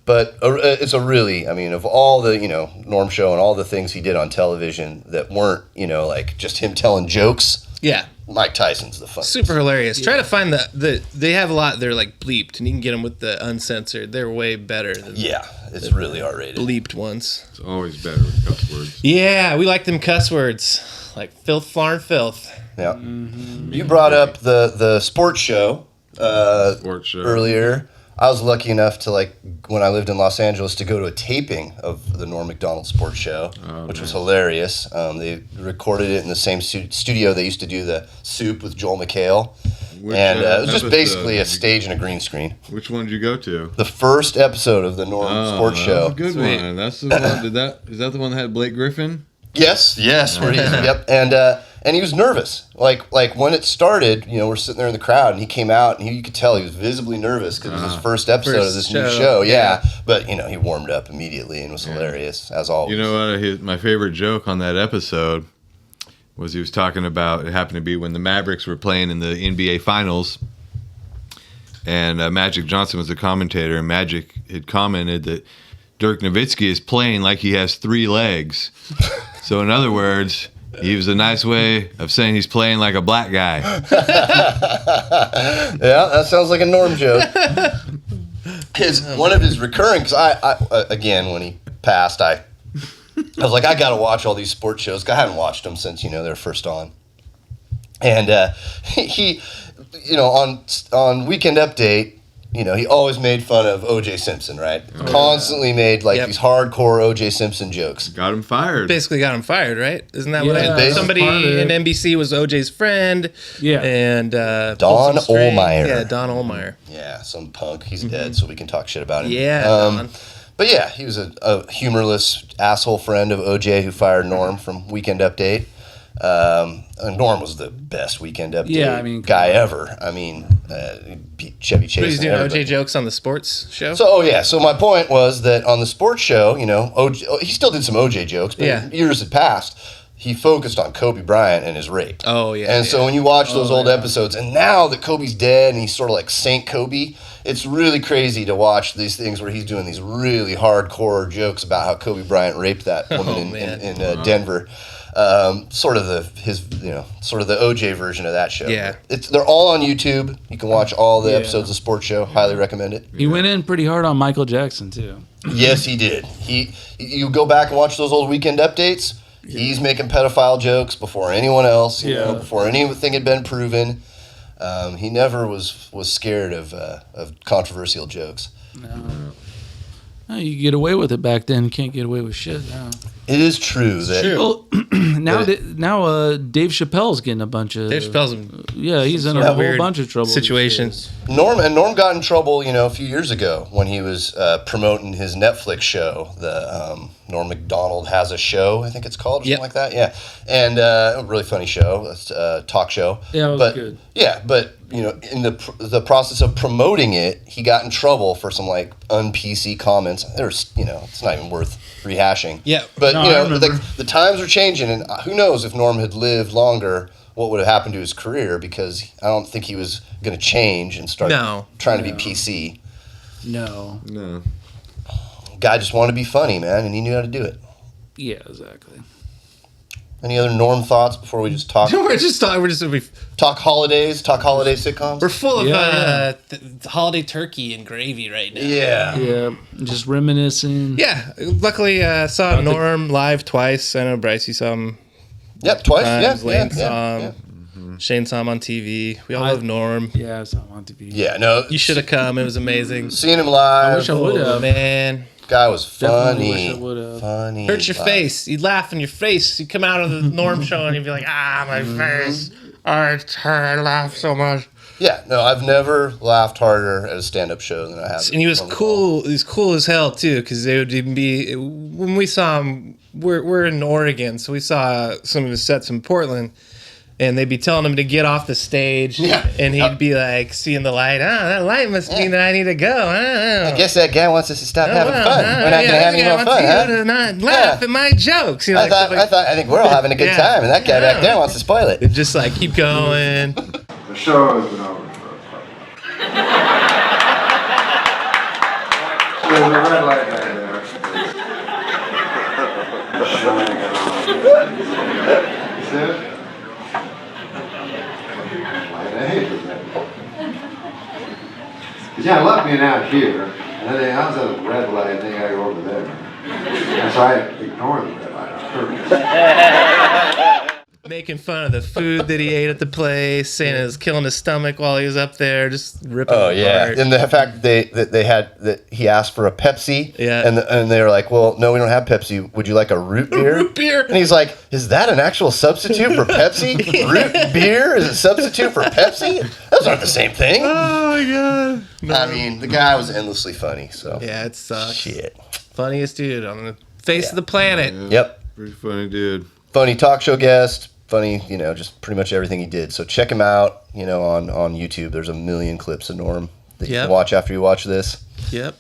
But it's a really, I mean, of all the, Norm Show and all the things he did on television that weren't, like just him telling jokes. Yeah. Mike Tyson's the funniest. Super hilarious. Try to find they have a lot, they're like bleeped, and you can get them with the uncensored. They're way better than it's really R-rated. Bleeped ones. It's always better with cuss words. Yeah, we like them cuss words. Like filth, flarn, filth. Yeah. You brought up the sports show, earlier. I was lucky enough to, when I lived in Los Angeles, to go to a taping of the Norm Macdonald sports show, which was hilarious. They recorded it in the same studio they used to do the Soup with Joel McHale. It was just basically a stage and a green screen. Which one did you go to? The first episode of the Norm sports show. That's a good one. That's the one. Is that the one that had Blake Griffin? Yes. Where yep. And he was nervous. Like when it started, we're sitting there in the crowd, and he came out, and you could tell he was visibly nervous because it was his first episode of this new show. Yeah. But he warmed up immediately and was hilarious as always. You know what? My favorite joke on that episode was he was talking about, it happened to be when the Mavericks were playing in the NBA Finals, and Magic Johnson was the commentator, and Magic had commented that Dirk Nowitzki is playing like he has 3 legs. So in other words, he was a nice way of saying he's playing like a black guy. Yeah, that sounds like a Norm joke. One of his recurring, because I again, when he passed, I was like, I got to watch all these sports shows. I haven't watched them since, they're first on. And he, on Weekend Update, he always made fun of O.J. Simpson, right? Constantly made these hardcore O.J. Simpson jokes. Got him fired. Basically got him fired, right? Isn't that what somebody in NBC was O.J.'s friend? Yeah. And Don Ohlmeyer. Yeah, Don Ohlmeyer. Yeah, some punk. He's dead, so we can talk shit about him. Yeah, Don. But yeah, he was a humorless asshole friend of O.J. who fired Norm from Weekend Update. Norm was the best Weekend Update guy ever. I mean, beat Chevy Chase. But he's doing OJ jokes on the sports show? So my point was that on the sports show, OJ, he still did some OJ jokes, but years had passed. He focused on Kobe Bryant and his rape. Oh, yeah. And so when you watch those old episodes, and now that Kobe's dead and he's sort of like Saint Kobe, it's really crazy to watch these things where he's doing these really hardcore jokes about how Kobe Bryant raped that woman in Denver. Sort of the OJ version of that show. Yeah, they're all on YouTube. You can watch all the episodes of Sports Show. Highly recommend it. He went in pretty hard on Michael Jackson too. Yes, he did. You go back and watch those old Weekend Updates. He's making pedophile jokes before anyone else. Before anything had been proven. He never was scared of controversial jokes. No. You could get away with it back then. Can't get away with shit now. It is true that now Dave Chappelle's getting a bunch of Dave Chappelle's he's in a whole bunch of trouble situations. Norm got in trouble a few years ago when he was promoting his Netflix show, the Norm Macdonald Has a Show, I think it's called, or something like that. Yeah, and a really funny show. It's a talk show. Yeah, it was good. Yeah, but in the process of promoting it, he got in trouble for some un-PC comments. There's it's not even worth rehashing. Yeah, but the times are changing, and who knows if Norm had lived longer, what would have happened to his career? Because I don't think he was going to change and start trying to be PC. No. Guy just wanted to be funny, man, and he knew how to do it. Yeah, exactly. Any other Norm thoughts before we just talk? We're just talk holidays, talk holiday sitcoms. We're full of holiday turkey and gravy right now. Yeah, just reminiscing. Yeah, luckily saw Norm live twice. I know Bryce, you saw him. Yep, twice. Times. Lane saw him. Shane saw him on TV. We all love Norm. Yeah, I saw him on TV. Yeah, no, you should have come. It was amazing. Seeing him live. I wish I would have. Man. Guy was funny. Wish I would have. Funny. Hurt your face. You'd laugh in your face. You'd come out of the Norm show and you'd be like, my face. I laugh so much. Yeah, no, I've never laughed harder at a stand-up show than I have. And he was cool. He was cool as hell too, because they would even be when we saw him. We're in Oregon, so we saw some of his sets in Portland. And they'd be telling him to get off the stage, and he'd be like, seeing the light. That light must mean that I need to go. I guess that guy wants us to stop having fun. We're not going to have any more fun, huh? To not laugh at my jokes. I think we're all having a good time, and that guy back there wants to spoil it. Just keep going. The show has been over for a couple. There's a red light back there. See it? Yeah, I love being out here, and then I was at a red light, and then I go over there. And so I ignore the red light on purpose. Making fun of the food that he ate at the place, saying it was killing his stomach while he was up there, just ripping. Oh it yeah, apart. and the fact that he asked for a Pepsi, Yeah. and they were like, well, no, we don't have Pepsi. Would you like a root beer? Root beer. And he's like, is that an actual substitute for Pepsi? Root beer is a substitute for Pepsi? Those aren't the same thing. Oh my god. No. I mean, the guy was endlessly funny. So Yeah, it sucks. shit. Funniest dude on the face of the planet. Yep. Pretty funny dude. Funny talk show guest. Funny, just pretty much everything he did. So check him out, on YouTube. There's a million clips of Norm that you can watch after you watch this. Yep.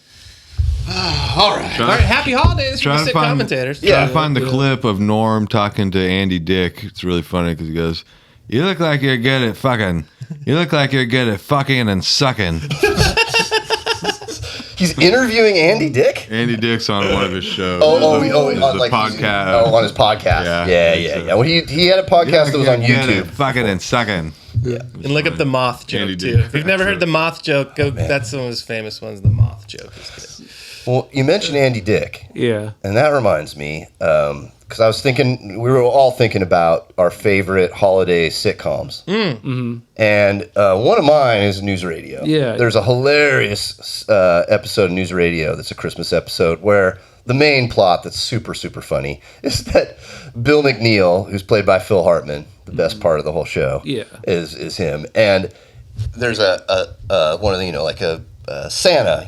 All right. All right. Happy holidays for the Try to SIT find, commentators. try to find the clip of Norm talking to Andy Dick. It's really funny because he goes, "You look like you're good at fucking. You look like you're good at fucking and sucking." He's interviewing Andy Dick? Andy Dick's on one of his shows. On the podcast. on his podcast. Yeah. Well, he had a podcast that was on YouTube. Fucking and sucking. Yeah. And look up the moth joke Andy too. did. If you've never heard the moth joke, go. That's one of his famous ones. The moth joke is good. Well, you mentioned Andy Dick. Yeah. And that reminds me, because I was thinking, we were all thinking about our favorite holiday sitcoms. Mm-hmm. And one of mine is News Radio. Yeah. There's a hilarious episode of News Radio that's a Christmas episode where the main plot that's super, super funny is that Bill McNeil, who's played by Phil Hartman, the best part of the whole show, is him. And there's a one of the, like a Santa,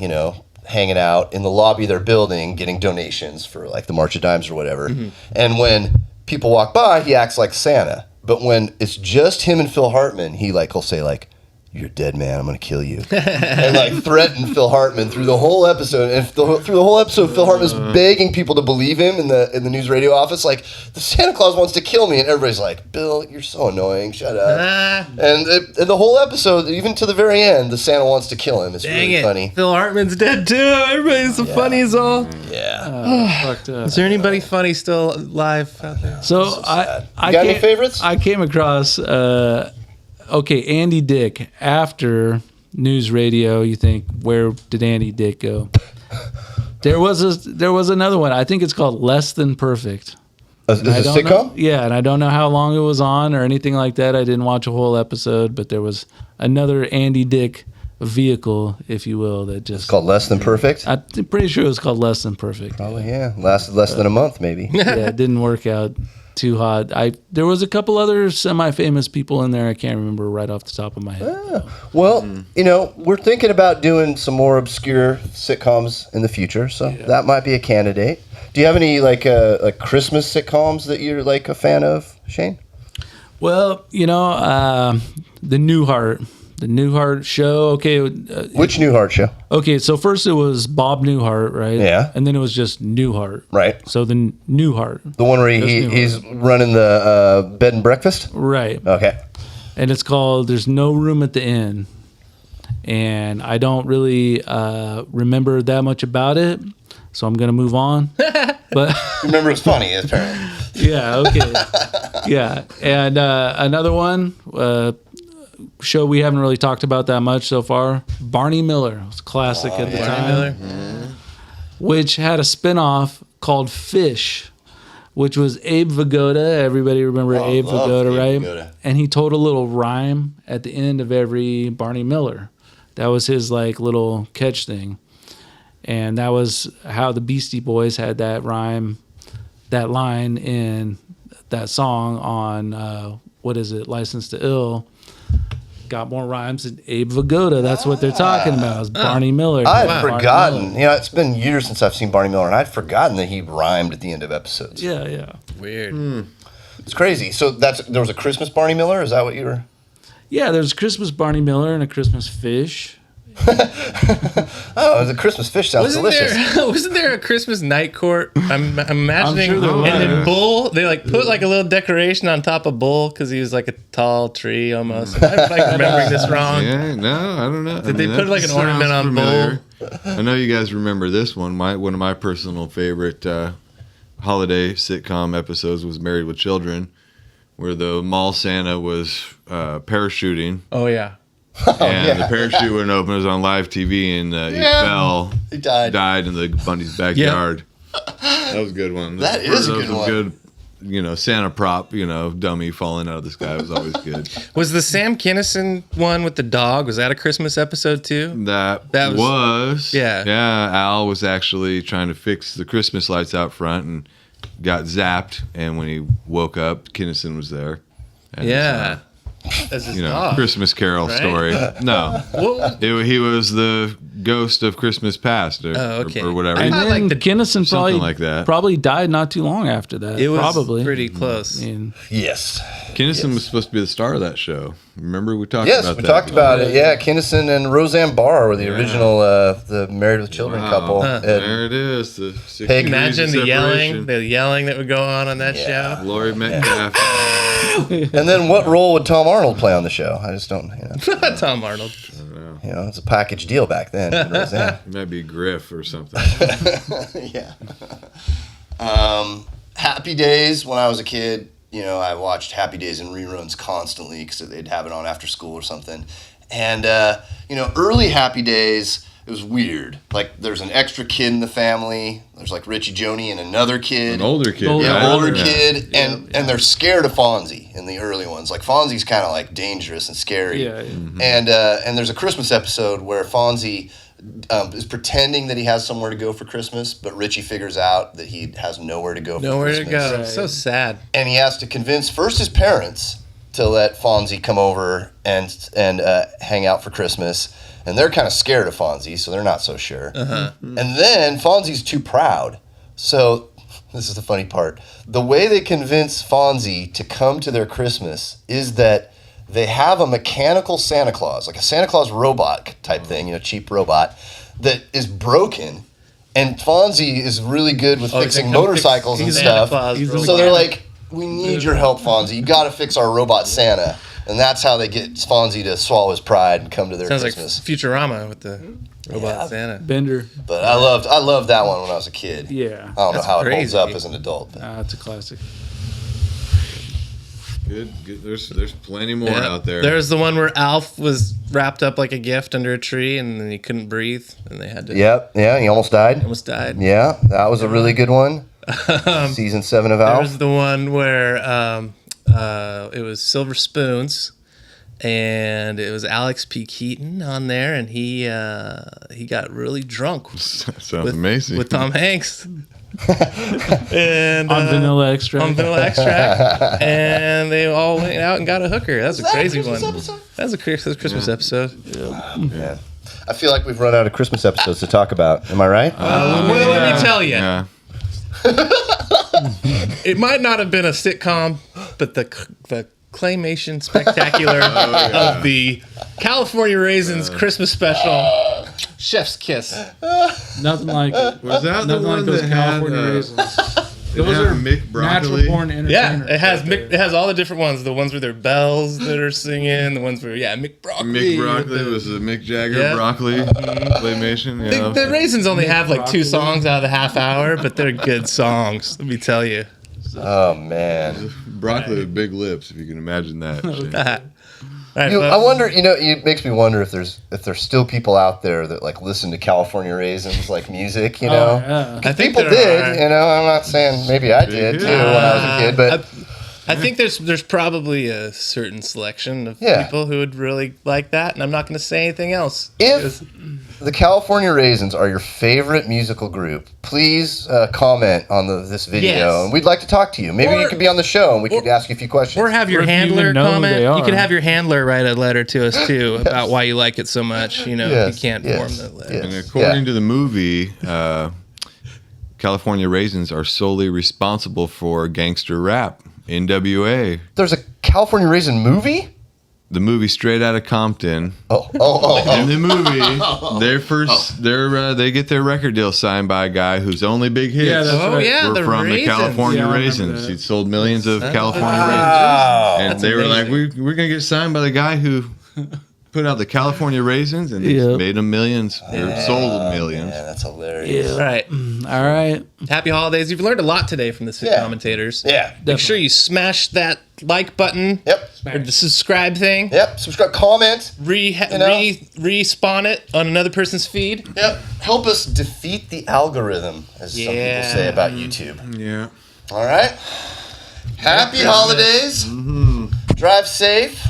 hanging out in the lobby of their building getting donations for like the March of Dimes or whatever. Mm-hmm. And when people walk by, he acts like Santa. But when it's just him and Phil Hartman, he'll say like, "You're dead, man. I'm gonna kill you," and like threaten Phil Hartman through the whole episode. And through the whole episode, Phil Hartman's begging people to believe him in the news radio office, like, "The Santa Claus wants to kill me," and everybody's like, "Bill, you're so annoying. Shut up." And the whole episode, even to the very end, the Santa wants to kill him. It's Dang really it. funny. Phil Hartman's dead too. Everybody's so funny as all. Yeah. Fucked up. Is there anybody funny still alive out there? So I got any favorites? I came across Andy Dick after News Radio. You think, where did Andy Dick go? There was another one. I think it's called Less Than Perfect. Is it a sitcom? Yeah, and I don't know how long it was on or anything like that. I didn't watch a whole episode, but there was another Andy Dick vehicle, if you will, that just... It's called Less Than Perfect? I'm pretty sure it was called Less Than Perfect. Probably, yeah. Lasted less than a month, maybe. Yeah, it didn't work out too hot. There was a couple other semi-famous people in there. I can't remember right off the top of my head. Well, we're thinking about doing some more obscure sitcoms in the future, so that might be a candidate. Do you have any like Christmas sitcoms that you're like a fan of, Shane? Well, the Newhart show. Okay, which Newhart show? Okay, so first it was Bob Newhart, right? Yeah. And then it was just Newhart. Right. So the Newhart. The one where he's running the bed and breakfast? Right. Okay. And it's called There's No Room at the Inn. And I don't really remember that much about it, so I'm going to move on. But remember it's funny, apparently. Yeah, okay. Yeah. And another one, show we haven't really talked about that much so far, Barney Miller. It was a classic at the time. Which had a spinoff called Fish, which was Abe Vigoda. Everybody remember Abe Vigoda, right? Vigoda. And he told a little rhyme at the end of every Barney Miller. That was his like little catch thing. And that was how the Beastie Boys had that rhyme, that line in that song on, License to Ill. Got more rhymes than Abe Vigoda. That's what they're talking about. Is Barney Miller. I had forgotten. It's been years since I've seen Barney Miller, and I'd forgotten that he rhymed at the end of episodes. Yeah. Weird. It's crazy. So there was a Christmas Barney Miller? Is that what you were... Yeah, there's Christmas Barney Miller and a Christmas Fish. The Christmas Fish sounds delicious. Wasn't there a Christmas night court? I'm imagining. I'm sure there was. And then Bull, they like put like a little decoration on top of Bull because he was like a tall tree almost. I'm like remembering this wrong. Yeah, no, I don't know. Did they put like an ornament on familiar. Bull? I know you guys remember this one. One of my personal favorite holiday sitcom episodes was Married with Children, where the mall Santa was parachuting. Oh yeah. And the parachute wouldn't open. It was on live TV, and he fell. He died in the Bundy's backyard. That was a good one. That is a good one. Good, Santa prop, dummy falling out of the sky was always good. Was the Sam Kinison one with the dog? Was that a Christmas episode too? That was. Yeah. Al was actually trying to fix the Christmas lights out front and got zapped. And when he woke up, Kinison was there. And As his dog. Christmas Carol story. No, he was the ghost of Christmas past, or whatever. And then Kinison something probably died not too long after that. It was probably pretty close. Yes. Kinison was supposed to be the star of that show. Remember we talked yes, about we that. talked about it. Yeah, Kinison and Roseanne Barr were the original the Married with Children couple. There it is. Imagine the yelling that would go on that show. Laurie Metcalf. And then what role would Tom Arnold play on the show? I just don't. Tom Arnold. It's a package deal back then. Roseanne. It might be Griff or something. Yeah. Happy Days when I was a kid. I watched Happy Days in reruns constantly because they'd have it on after school or something. And, early Happy Days, it was weird. Like, there's an extra kid in the family. There's, like, Richie Joni and another kid. An older kid. Older kid. And they're scared of Fonzie in the early ones. Like, Fonzie's kind of, like, dangerous and scary. Yeah. Mm-hmm. And there's a Christmas episode where Fonzie is pretending that he has somewhere to go for Christmas, but Richie figures out that he has nowhere to go for Christmas. Nowhere to go. Right. So sad. And he has to convince first his parents to let Fonzie come over and hang out for Christmas. And they're kind of scared of Fonzie, so they're not so sure. And then Fonzie's too proud. So this is the funny part. The way they convince Fonzie to come to their Christmas is that they have a mechanical Santa Claus, like a Santa Claus robot type thing, cheap robot, that is broken. And Fonzie is really good with fixing motorcycles and stuff. So they're like, we need your help, Fonzie. You got to fix our robot Santa. And that's how they get Fonzie to swallow his pride and come to their Christmas. Sounds like Futurama with the robot Santa. Bender. But I loved that one when I was a kid. Yeah. I don't know how it holds up as an adult. It's a classic. Good. There's plenty more out there. There's the one where Alf was wrapped up like a gift under a tree, and then he couldn't breathe, and they had to. Yep. Yeah. He almost died. Yeah. That was a really good one. Season 7 of Alf. There's the one where it was Silver Spoons, and it was Alex P. Keaton on there, and he got really drunk. Sounds amazing. With Tom Hanks. And on vanilla extract. And they all went out and got a hooker. That's a crazy one. That's a Christmas episode. Yeah. I feel like we've run out of Christmas episodes to talk about. Am I right? Well, let me tell you. Yeah. It might not have been a sitcom, but the claymation spectacular of the California Raisins Christmas special, Chef's Kiss. Nothing like was that nothing the one like those that California had, Raisins. Those are Mick Broccoli. Natural born entertainers. Yeah, it has all the different ones. The ones where they're bells that are singing. The ones where Mick Broccoli. Mick Broccoli was a Mick Jagger broccoli claymation. Yeah. The Raisins only have like 2 songs out of the half hour, but they're good songs. Let me tell you. Oh man, broccoli with big lips. If you can imagine that. Right, I wonder. It makes me wonder if there's still people out there that like listen to California Raisins like music. I think people did. I'm not saying maybe I did too when I was a kid, but I think there's probably a certain selection of people who would really like that, and I'm not going to say anything else. If the California Raisins are your favorite musical group, please comment on this video, and we'd like to talk to you. Maybe you could be on the show, and we could ask you a few questions. Or have your handler comment. You could have your handler write a letter to us, too, about why you like it so much. If you can't form the letter. And according to the movie, California Raisins are solely responsible for gangster rap. NWA. There's a California Raisin movie? The movie Straight Outta Compton. Oh. In the movie, they get their record deal signed by a guy whose only big hits were from the California Raisins. He'd sold millions of California Raisins. And they were like, we're going to get signed by the guy who put out the California raisins and they Yep. made them millions. Or sold millions. Yeah, that's hilarious. All right. All right. Happy holidays. You've learned a lot today from the SIT commentators. Yeah. Make sure you smash that like button. Yep. Or the subscribe thing. Yep. Subscribe, comment. Respawn it on another person's feed. Yep. Help us defeat the algorithm, as some people say about YouTube. Yeah. All right. Happy holidays. Drive safe.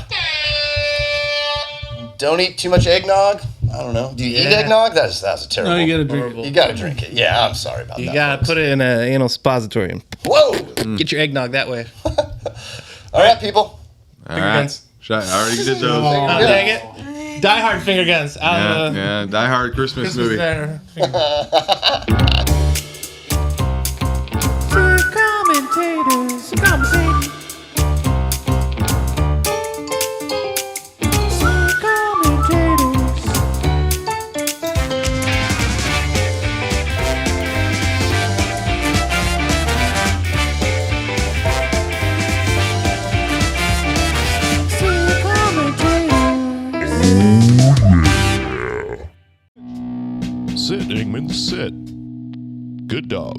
Don't eat too much eggnog. I don't know. Do you eat eggnog? That's a terrible. No, you gotta drink it. You gotta drink it. Yeah, I'm sorry about You that. gotta put it in an anal suppository and Whoa! Get your eggnog that way. All right, people. All right. I already did those. Oh, dang it. Die Hard finger guns. Yeah, Die Hard Christmas movie. Commentators, commentating. Sit, Ingman, sit. Good dog.